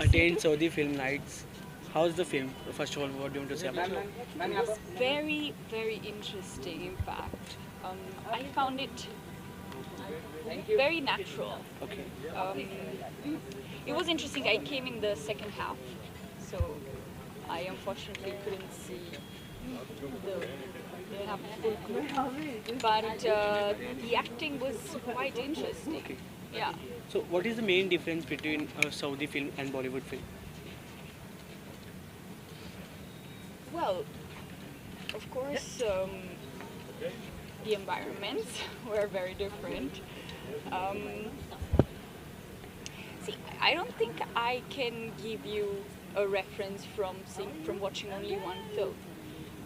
attend Saudi Film Nights. How's the film? First of all, what do you want to say about it? It was very, very interesting, in fact. I found it very natural. Okay. Um, it was interesting. I came in the second half, so I unfortunately couldn't see the half full clip. But the acting was quite interesting. Okay. Yeah. So, what is the main difference between a Saudi film and Bollywood film? Well, of course, the environments were very different. Um, See, I don't think I can give you a reference from watching only one film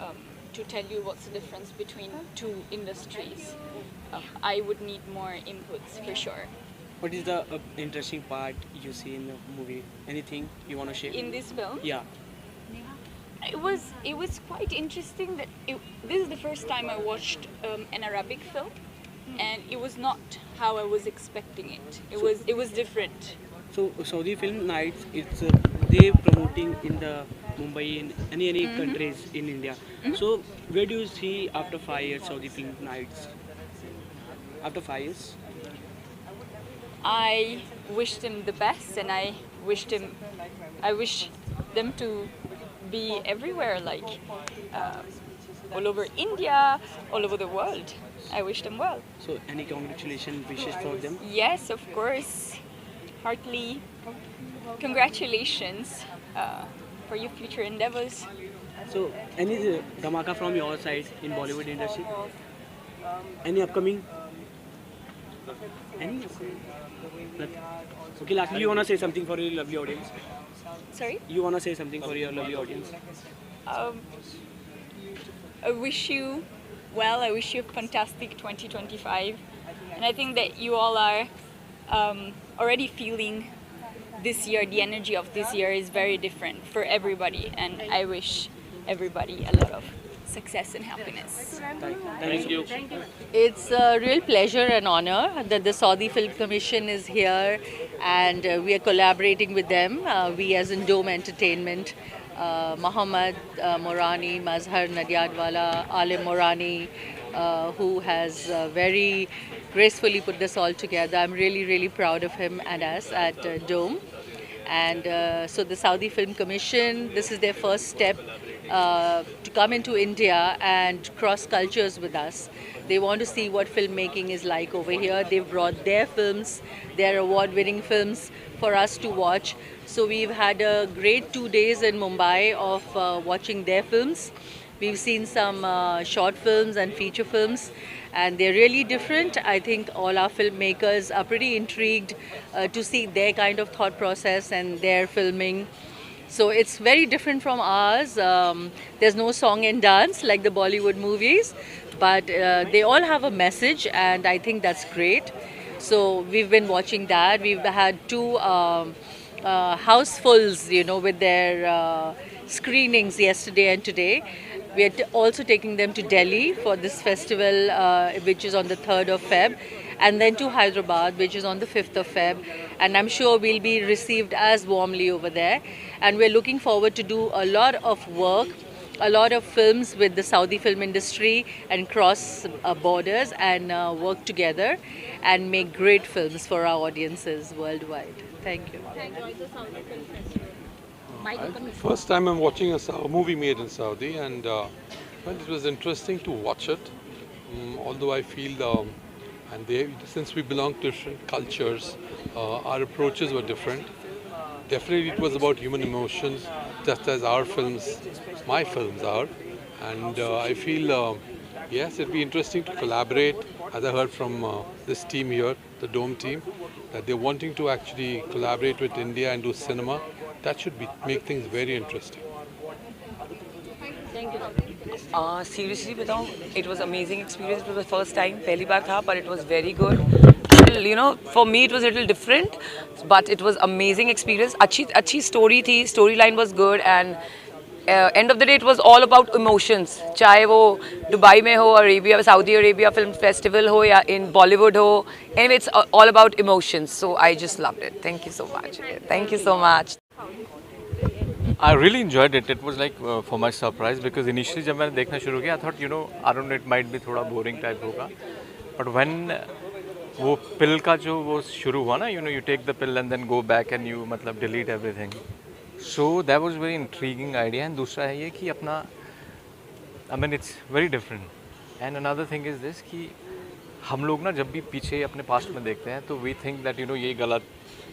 um, to tell you what's the difference between two industries. I would need more inputs for sure. What is the interesting part you see in the movie? Anything you want to share? In this film, Yeah. it was quite interesting that this is the first time I watched an Arabic film, and it was not how I was expecting it. It was different. So Saudi Film Nights, it's they promoting in the Mumbai in any countries in India. So where do you see after 5 years Saudi Film Nights? After 5 years? I wish them the best, and I wish them to be everywhere, like uh, all over India, all over the world. I wish them well. So any congratulations wishes for them? Yes, of course. Heartily congratulations for your future endeavors. So any dhamaka from your side in Bollywood industry? Any upcoming? Any? Nothing. Okay, lastly, you wanna say something for your lovely audience? Sorry. You wanna say something for your lovely audience? Um, I wish you well. I wish you a fantastic 2025, and I think that you all are already feeling this year. The energy of this year is very different for everybody, and I wish everybody a lot of success and happiness. Thank you. It's a real pleasure and honor that the Saudi Film Commission is here, and we are collaborating with them. We as in Dome Entertainment, Mohammad Morani, Mazhar Nadiadwala, Alim Morani, who has very gracefully put this all together. I'm really, really proud of him and us at Dome. And so the Saudi Film Commission, this is their first step to come into India and cross cultures with us. They want to see what filmmaking is like over here. They've brought their films, their award-winning films for us to watch. So we've had a great 2 days in Mumbai of watching their films. We've seen some short films and feature films, and they're really different. I think all our filmmakers are pretty intrigued to see their kind of thought process and their filming. So it's very different from ours. There's no song and dance like the Bollywood movies, but they all have a message, and I think that's great. So we've been watching that. We've had two housefuls, with their screenings yesterday and today. We are also taking them to Delhi for this festival, which is on the 3rd of Feb, and then to Hyderabad, which is on the 5th of Feb. And I'm sure we'll be received as warmly over there. And we're looking forward to do a lot of work, a lot of films with the Saudi film industry and cross borders and work together and make great films for our audiences worldwide. Thank you. First time I'm watching a movie made in Saudi, and well, it was interesting to watch it. Although I feel, since we belong to different cultures, our approaches were different. Definitely, it was about human emotions, just as our films, my films are. And I feel, yes, it'd be interesting to collaborate. As I heard from this team here, the Dome team, that they're wanting to actually collaborate with India and do cinema. That should make things very interesting. Seriously बताऊं, it was amazing experience. It was the first time, पहली बार था, but it was very good. For me it was a little different, but it was amazing experience. अच्छी story थी, storyline was good, and end of the day it was all about emotions. चाहे वो Dubai में हो, Arabia, Saudi Arabia Film Festival हो, या in Bollywood हो. Anyway, it's all about emotions. So I just loved it. Thank you so much. Thank you so much. I really enjoyed it. It was like for my surprise because initially जब मैंने देखना शुरू किया I thought I don't know it might be थोड़ा boring type होगा but when वो pill का जो वो शुरू हुआ ना you take the pill and then go back and you मतलब delete everything so that was very intriguing idea and दूसरा है ये कि अपना I mean it's very different and another thing is this कि हम लोग ना जब भी पीछे अपने पास्ट में देखते हैं तो we think that ये गलत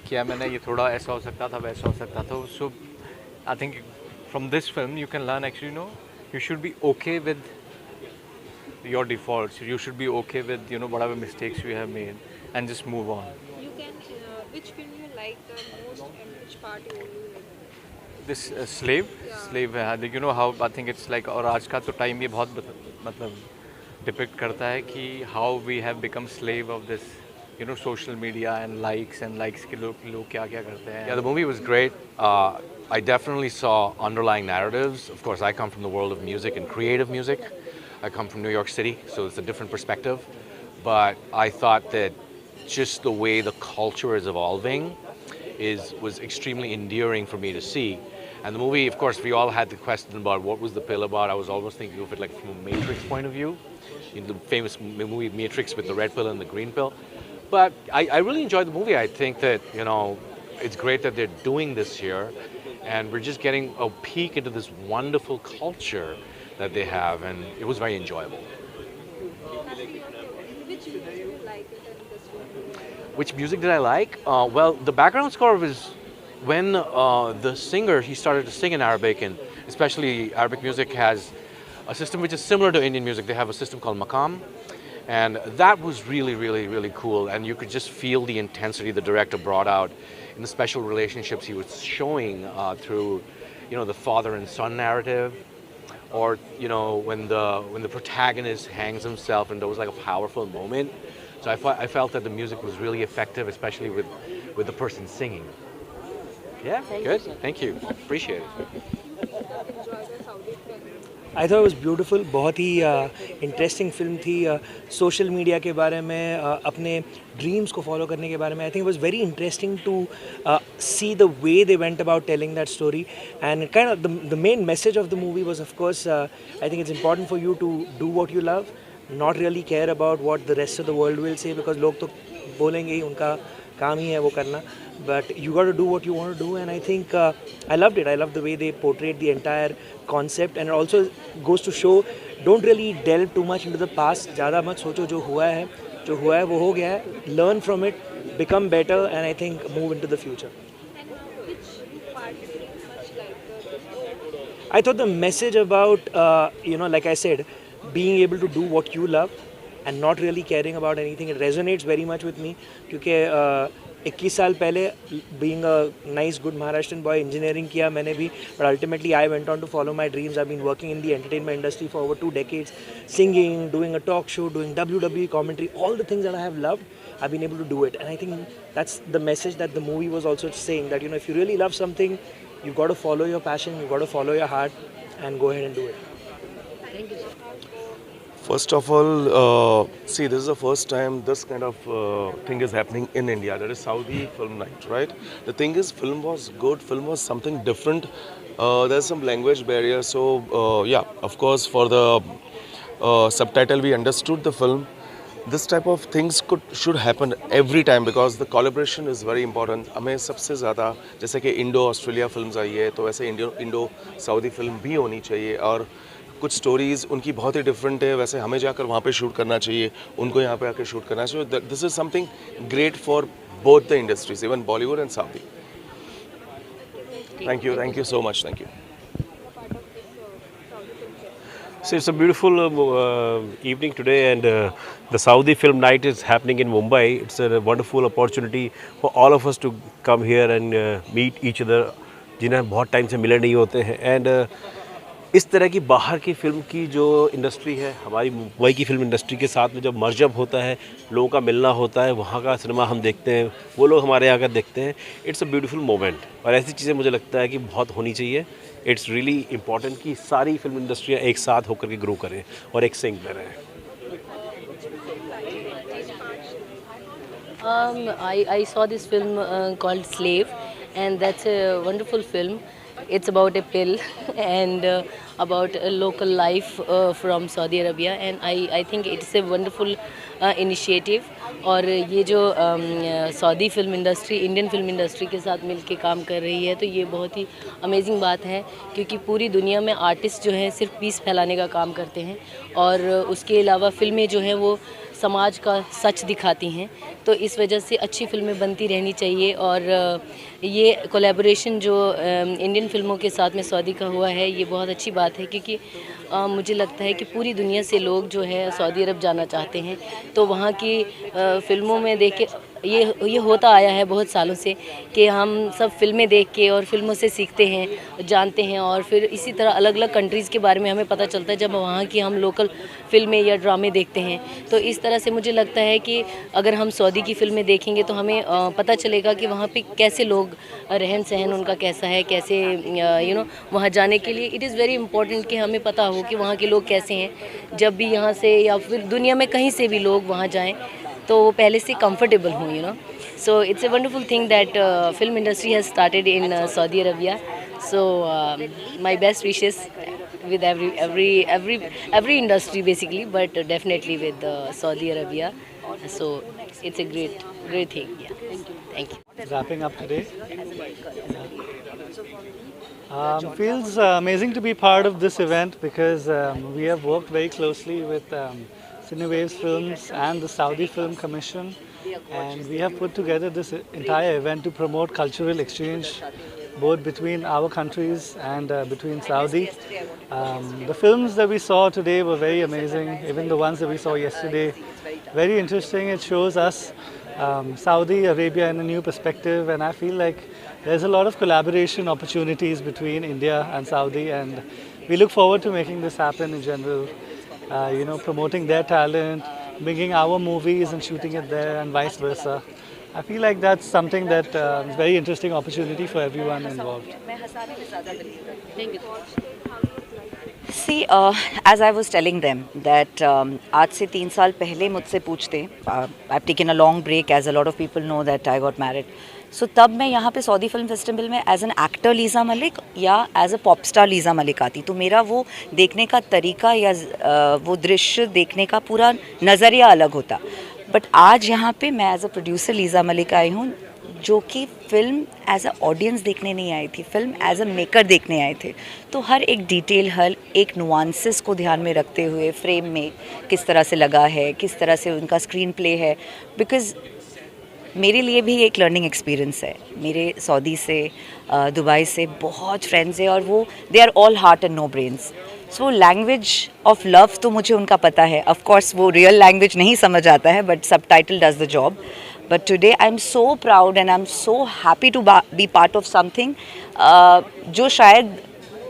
किया मैंने ये थोड़ा ऐसा हो सकता था वैसा हो सकता था so I think from this film you can learn actually you should be okay with your defaults you should be okay with whatever mistakes you have made and just move on. You can, which film you like the most and which part you only like? This slave है how I think it's like और आज का तो time ये बहुत मतलब depict करता है कि how we have become slave of this social media and likes के लोग क्या करते हैं. Yeah, the movie was great. I definitely saw underlying narratives. Of course, I come from the world of music and creative music. I come from New York City, so it's a different perspective. But I thought that just the way the culture is evolving was extremely endearing for me to see. And the movie, of course, we all had the question about what was the pill about. I was almost thinking of it like from a Matrix point of view, the famous movie Matrix with the red pill and the green pill. But I really enjoyed the movie. I think that, it's great that they're doing this here. And we're just getting a peek into this wonderful culture that they have. And it was very enjoyable. Which music you like in this film? Which music did I like? Well, the background score was when the singer, he started to sing in Arabic. And especially Arabic music has a system which is similar to Indian music. They have a system called maqam. And that was really, really, really cool. And you could just feel the intensity the director brought out in the special relationships he was showing through, the father and son narrative, or when the protagonist hangs himself, and there was like a powerful moment. So I felt that the music was really effective, especially with the person singing. Yeah, good. Thank you. Appreciate it. I thought was beautiful. बहुत ही interesting film थी. Social media के बारे में, अपने dreams को follow करने के बारे में. I think it was very interesting to see the way they went about telling that story. And kind of the main message of the movie was of course I think it's important for you to do what you love, not really care about what the rest of the world will say, because लोग तो बोलेंगे ही, उनका काम ही है वो करना. But you got to do what you want to do, and I think I loved it. I loved the way they portrayed the entire concept, and it also goes to show, don't really delve too much into the past. ज़्यादा मत सोचो, जो हुआ है वो हो गया है. Learn from it, become better, and I think move into the future. And which part did you much like? I thought the message about, like I said, being able to do what you love and not really caring about anything, it resonates very much with me. क्योंकि 21 साल पहले being a nice good Maharashtrian boy engineering किया मैंने भी, but ultimately I went on to follow my dreams. I've been working in the entertainment industry for over 2 decades, singing, doing a talk show, doing WWE commentary, all the things that I have loved, I've been able to do it. And I think that's the message that the movie was also saying, that if you really love something, you've got to follow your passion, you've got to follow your heart and go ahead and do it. Thank you. First of all, see, this is the first time this kind of thing is happening in India. That is Saudi Film Night, right? The thing is, film was good. Film was something different. There's some language barrier, so yeah, of course, for the subtitle, we understood the film. This type of things should happen every time because the collaboration is very important. हमें सबसे ज़्यादा जैसे कि Indo Australia films आई है, तो वैसे Indo Saudi film भी होनी चाहिए. और कुछ स्टोरीज़ उनकी बहुत ही डिफरेंट है, वैसे हमें जाकर वहाँ पे शूट करना चाहिए, उनको यहाँ पे आकर शूट करना चाहिए. This is something great for both the industries, even Bollywood and south. Thank you so much. Thank you. So it's a beautiful evening today, and the Saudi Film Night is happening in Mumbai. It's a wonderful opportunity for all of us to come here and meet each other, जिन्हें बहुत time से मिले नहीं होते हैं. And इस तरह की बाहर की फ़िल्म की जो इंडस्ट्री है, हमारी मुंबई की फ़िल्म इंडस्ट्री के साथ में जब मर्जअप होता है, लोगों का मिलना होता है, वहाँ का सिनेमा हम देखते हैं, वो लोग हमारे यहाँ आकर देखते हैं. इट्स अ ब्यूटीफुल मोमेंट, और ऐसी चीज़ें मुझे लगता है कि बहुत होनी चाहिए. इट्स रियली इम्पॉर्टेंट कि सारी फिल्म इंडस्ट्रियाँ एक साथ होकर के ग्रो करें और एक सिंक में रहें. I saw this film called Slave, and that's a wonderful film. It's about a pill and about a local life from Saudi Arabia, and I think it's a wonderful initiative. और ये जो Saudi film industry Indian film industry के साथ मिलके काम कर रही है, तो ये बहुत ही अमेजिंग बात है, क्योंकि पूरी दुनिया में आर्टिस्ट जो हैं सिर्फ पीस फैलाने का काम करते हैं, और उसके अलावा फिल्में जो हैं वो समाज का सच दिखाती हैं। तो इस वजह से अच्छी फिल्में बनती रहनी चाहिए, और ये कोलैबोरेशन जो इंडियन फिल्मों के साथ में सऊदी का हुआ है, ये बहुत अच्छी बात है, क्योंकि मुझे लगता है कि पूरी दुनिया से लोग जो है सऊदी अरब जाना चाहते हैं। तो वहाँ की फिल्मों में देख के ये होता आया है बहुत सालों से कि हम सब फिल्में देख के और फिल्मों से सीखते हैं, जानते हैं, और फिर इसी तरह अलग अलग कंट्रीज़ के बारे में हमें पता चलता है जब वहाँ की हम लोकल फिल्में या ड्रामे देखते हैं। तो इस तरह से मुझे लगता है कि अगर हम सऊदी की फिल्में देखेंगे तो हमें पता चलेगा कि वहाँ पे कैसे लोग रहन सहन उनका कैसा है, कैसे वहाँ जाने के लिए इट इज़ वेरी इंपॉर्टेंट कि हमें पता हो कि वहाँ के लोग कैसे हैं। जब भी यहाँ से या फिर दुनिया में कहीं से भी लोग वहाँ जाएँ तो वो पहले से कंफर्टेबल हों, So it's a wonderful thing that film industry has started in Saudi Arabia. So my best wishes with every industry basically, but definitely with Saudi Arabia. So it's a great thing. Yeah. Thank you. Wrapping up today. Feels amazing to be part of this event because we have worked very closely with Cinewaves Films and the Saudi Film Commission, and we have put together this entire event to promote cultural exchange both between our countries and between Saudi. The films that we saw today were very amazing, even the ones that we saw yesterday. Very interesting. It shows us Saudi Arabia in a new perspective, and I feel like there's a lot of collaboration opportunities between India and Saudi, and we look forward to making this happen in general. Promoting their talent, bringing our movies and shooting it there, and vice versa. I feel like that's something that is a very interesting opportunity for everyone involved. See, as I was telling them that आज से 3 साल पहले मुझसे पूछते, I've taken a long break as a lot of people know that I got married. So तब मैं यहाँ पे सऊदी फिल्म फेस्टिवल में as an actor Liza Malik या as a pop star Liza Malik आती, तो मेरा वो देखने का तरीका या वो दृश्य देखने का पूरा नज़रिया अलग होता. बट आज यहाँ पे मैं as a producer Liza Malik आई हूँ, जो कि फ़िल्म एज अ ऑडियंस देखने नहीं आई थी, फ़िल्म एज अ मेकर देखने आए थे. तो हर एक डिटेल, हर एक नुआंसेस को ध्यान में रखते हुए फ्रेम में किस तरह से लगा है, किस तरह से उनका स्क्रीन प्ले है, बिकॉज़ मेरे लिए भी एक लर्निंग एक्सपीरियंस है. मेरे सऊदी से दुबई से बहुत फ्रेंड्स हैं और वो they are all heart and no brains. So language of love तो मुझे उनका पता है. ऑफ कोर्स वो रियल लैंग्वेज नहीं समझ आता है, but subtitle does the job. But today I am so proud and I am so happy to be part of something जो शायद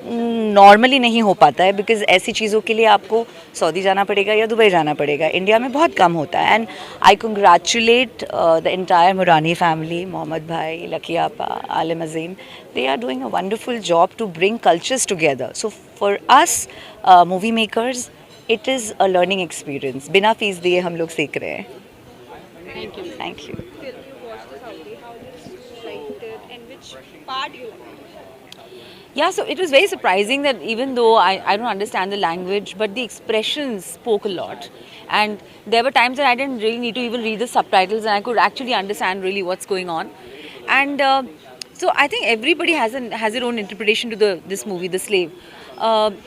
नॉर्मली नहीं हो पाता है, बिकॉज़ ऐसी चीज़ों के लिए आपको सऊदी जाना पड़ेगा या दुबई जाना पड़ेगा. इंडिया में बहुत कम होता है. And I congratulate the entire Murani family, Mohammed भाई, लकी आपा, Alim Azim. They are doing a wonderful job to bring cultures together. So for us movie makers it is a learning experience. बिना फीस दिए हम लोग सीख रहे हैं. Thank you. Yeah, so it was very surprising that even though I don't understand the language, but the expressions spoke a lot. And there were times that I didn't really need to even read the subtitles and I could actually understand really what's going on. And so I think everybody has their own interpretation to this movie, The Slave.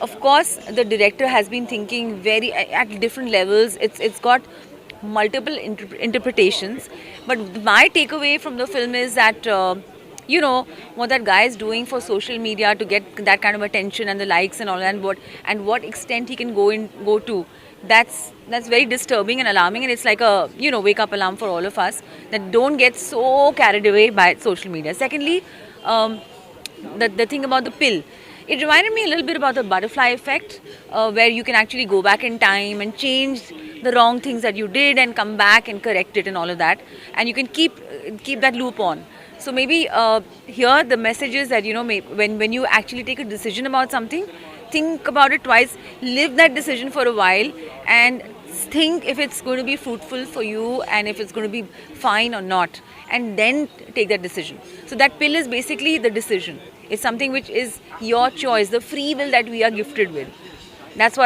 Of course, the director has been thinking very at different levels. It's got multiple interpretations. But my takeaway from the film is that what that guy is doing for social media to get that kind of attention and the likes and all that, and what extent he can go to, that's very disturbing and alarming, and it's like a wake up alarm for all of us, that don't get so carried away by social media. Secondly, the thing about the pill, it reminded me a little bit about the butterfly effect, where you can actually go back in time and change the wrong things that you did and come back and correct it and all of that, and you can keep that loop on. So maybe here the message is that when you actually take a decision about something, think about it twice, live that decision for a while, and think if it's going to be fruitful for you and if it's going to be fine or not, and then take that decision. So that pill is basically the decision. It's something which is your choice, the free will that we are gifted with. That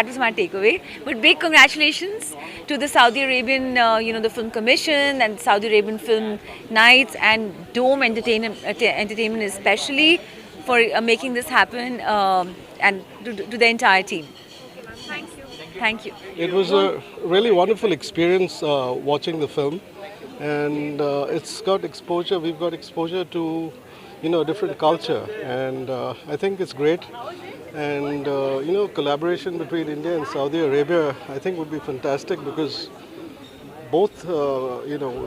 was my takeaway. But big congratulations to the Saudi Arabian, the Film Commission and Saudi Arabian Film Nights and Dome Entertainment especially for making this happen, and to the entire team. Thank you. Thank you. It was a really wonderful experience watching the film, and it's got exposure. We've got exposure to, different culture, and I think it's great. And collaboration between India and Saudi Arabia, I think, would be fantastic because both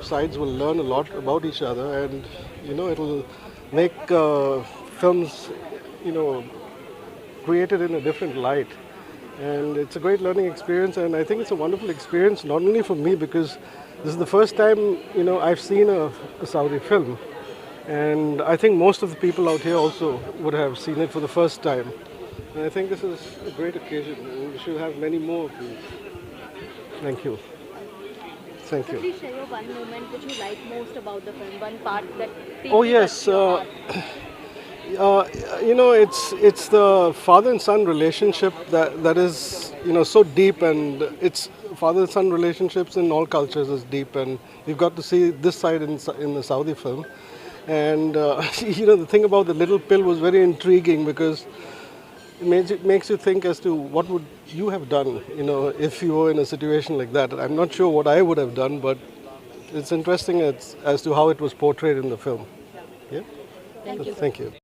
sides will learn a lot about each other, and it will make films created in a different light. And it's a great learning experience, and I think it's a wonderful experience not only for me because this is the first time I've seen a Saudi film, and I think most of the people out here also would have seen it for the first time. And I think this is a great occasion, and we should have many more of these. Thank you. Thank you. Please share your one moment which you like most about the film, one part that. Oh yes, it's the father and son relationship that is so deep, and it's father and son relationships in all cultures is deep, and we've got to see this side in the Saudi film. And the thing about the little pill was very intriguing because it makes you think as to what would you have done, if you were in a situation like that. I'm not sure what I would have done, but it's interesting as to how it was portrayed in the film. Yeah. Thank you. Thank you.